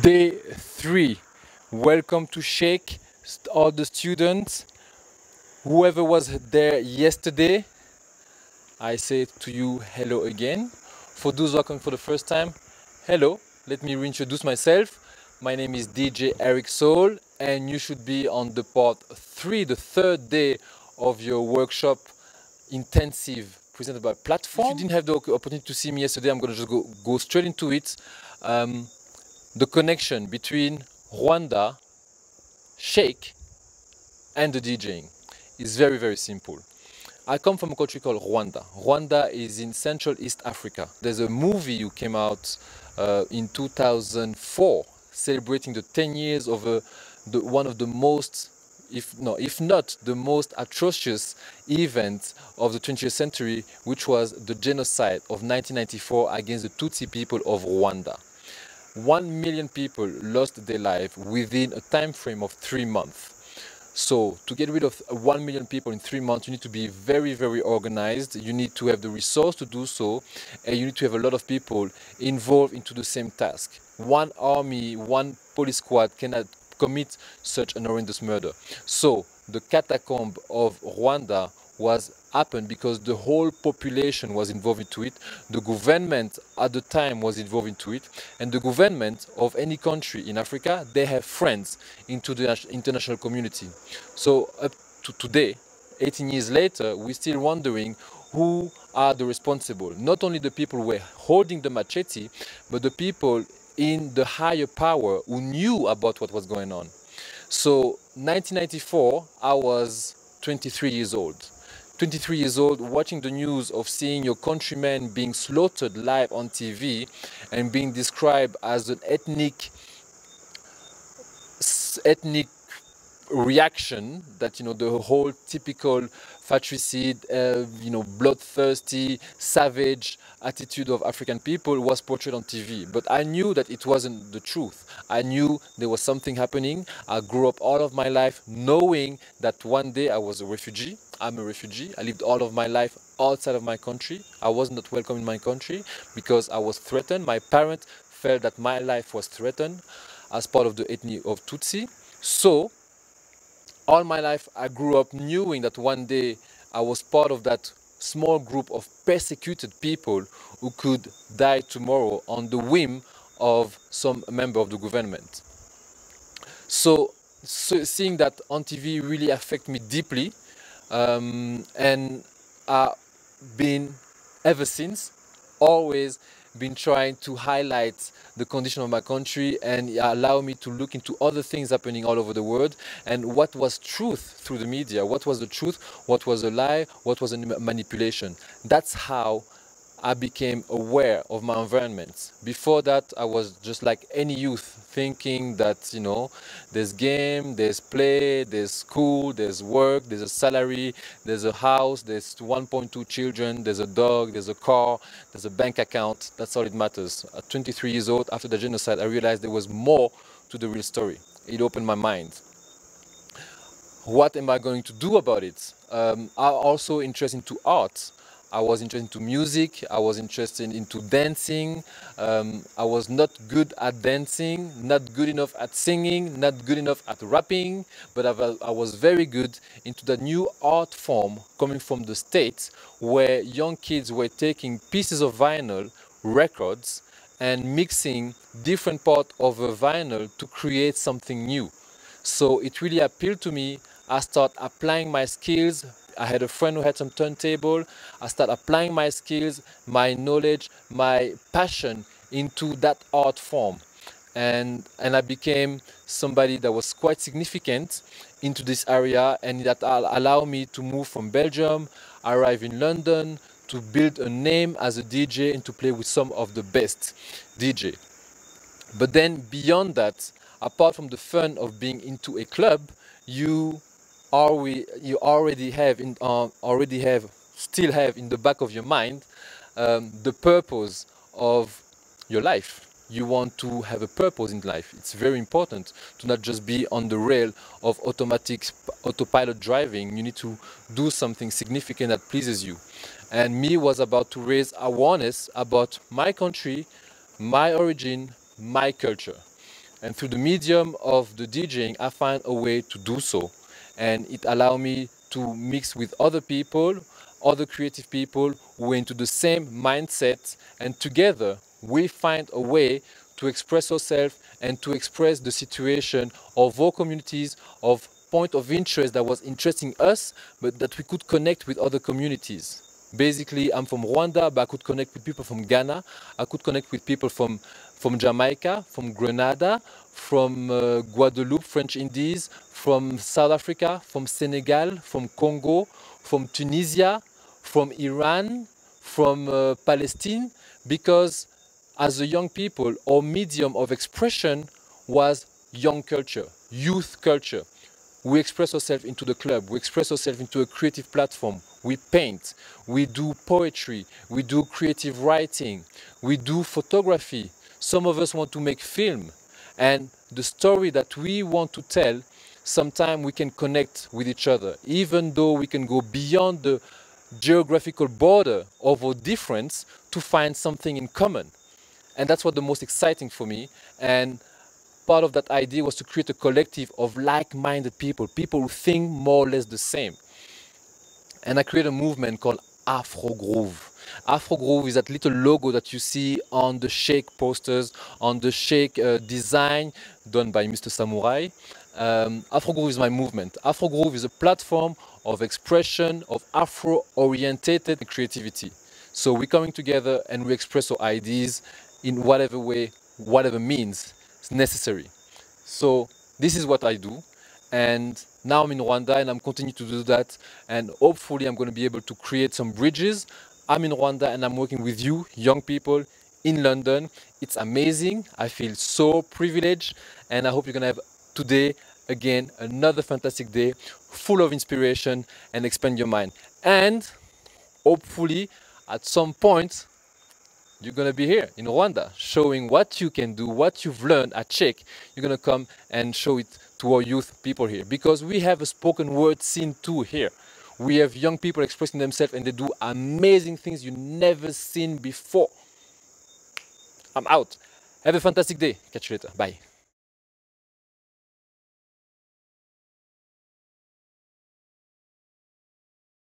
Day 3. Welcome to Shake, all the students. Whoever was there yesterday, I say to you hello again. For those who are coming for the first time, hello. Let me reintroduce myself. My name is DJ Eric Soul, and you should be on the part 3, the third day of your workshop intensive presented by Platform. If you didn't have the opportunity to see me yesterday, I'm going to just go straight into it. The connection between Rwanda, Shake, and the DJing is very, very simple. I come from a country called Rwanda. Rwanda is in Central East Africa. There's a movie who came out in 2004 celebrating the 10 years of one of the most, if not the most atrocious event of the 20th century, which was the genocide of 1994 against the Tutsi people of Rwanda. 1 million people lost their life within a time frame of 3 months. So to get rid of 1 million people in 3 months, you need to be very, very organized. You need to have the resource to do so, and you need to have a lot of people involved into the same task. One army, one police squad cannot commit such an horrendous murder. So the catacomb of Rwanda happened because the whole population was involved into it. The government at the time was involved into it, and the government of any country in Africa, they have friends into the international community. So up to today, 18 years later, we're still wondering who are the responsible. Not only the people who were holding the machete, but the people in the higher power who knew about what was going on. So 1994, I was 23 years old. 23 years old, watching the news of seeing your countrymen being slaughtered live on TV and being described as an ethnic reaction, that the whole typical fratricide, bloodthirsty, savage attitude of African people was portrayed on TV. But I knew that it wasn't the truth. I knew there was something happening. I grew up all of my life knowing that one day I was a refugee. I'm a refugee. I lived all of my life outside of my country. I was not welcome in my country because I was threatened. My parents felt that my life was threatened as part of the ethnic of Tutsi. So all my life I grew up knowing that one day I was part of that small group of persecuted people who could die tomorrow on the whim of some member of the government. So seeing that on TV really affected me deeply, and I've been ever since always been trying to highlight the condition of my country and allow me to look into other things happening all over the world and what was truth through the media, what was the truth, what was a lie, what was a manipulation. That's how I became aware of my environment. Before that, I was just like any youth, thinking that, there's game, there's play, there's school, there's work, there's a salary, there's a house, there's 1.2 children, there's a dog, there's a car, there's a bank account. That's all it matters. At 23 years old, after the genocide, I realized there was more to the real story. It opened my mind. What am I going to do about it? I'm also interested into art. I was interested into music, I was interested into dancing. I was not good at dancing, not good enough at singing, not good enough at rapping, but I was very good into the new art form coming from the States, where young kids were taking pieces of vinyl records and mixing different parts of a vinyl to create something new. So it really appealed to me. I started applying my skills. I had a friend who had some turntable. I started applying my skills, my knowledge, my passion into that art form. And I became somebody that was quite significant into this area, and that allowed me to move from Belgium, arrive in London, to build a name as a DJ and to play with some of the best DJ. But then beyond that, apart from the fun of being into a club, you still have in the back of your mind the purpose of your life. You want to have a purpose in life. It's very important to not just be on the rail of autopilot driving. You need to do something significant that pleases you. And me was about to raise awareness about my country, my origin, my culture. And through the medium of the DJing, I find a way to do so. And it allows me to mix with other people, other creative people who are into the same mindset. And together, we find a way to express ourselves and to express the situation of our communities, of point of interest that was interesting us, but that we could connect with other communities. Basically, I'm from Rwanda, but I could connect with people from Ghana. I could connect with people from Jamaica, from Grenada, from Guadeloupe, French Indies, from South Africa, from Senegal, from Congo, from Tunisia, from Iran, from Palestine, because as a young people, our medium of expression was young culture, youth culture. We express ourselves into the club, we express ourselves into a creative platform. We paint, we do poetry, we do creative writing, we do photography. Some of us want to make film. And the story that we want to tell, sometimes we can connect with each other, even though we can go beyond the geographical border of our difference to find something in common. And that's what the most exciting for me. And part of that idea was to create a collective of like-minded people, people who think more or less the same. And I created a movement called Afro Groove. Afro Groove is that little logo that you see on the Shake posters, on the Shake design done by Mr. Samurai. Afro Groove is my movement. Afro Groove is a platform of expression of Afro-orientated creativity. So we're coming together and we express our ideas in whatever way, whatever means is necessary. So this is what I do. And now I'm in Rwanda and I'm continuing to do that. And hopefully I'm going to be able to create some bridges. I'm in Rwanda and I'm working with you, young people in London. It's amazing. I feel so privileged. And I hope you're going to have today, again, another fantastic day full of inspiration and expand your mind. And hopefully at some point, you're going to be here in Rwanda showing what you can do, what you've learned at Czech. You're going to come and show it to our youth people here, because we have a spoken word scene too here. We have young people expressing themselves and they do amazing things you never seen before. I'm out. Have a fantastic day. Catch you later. Bye.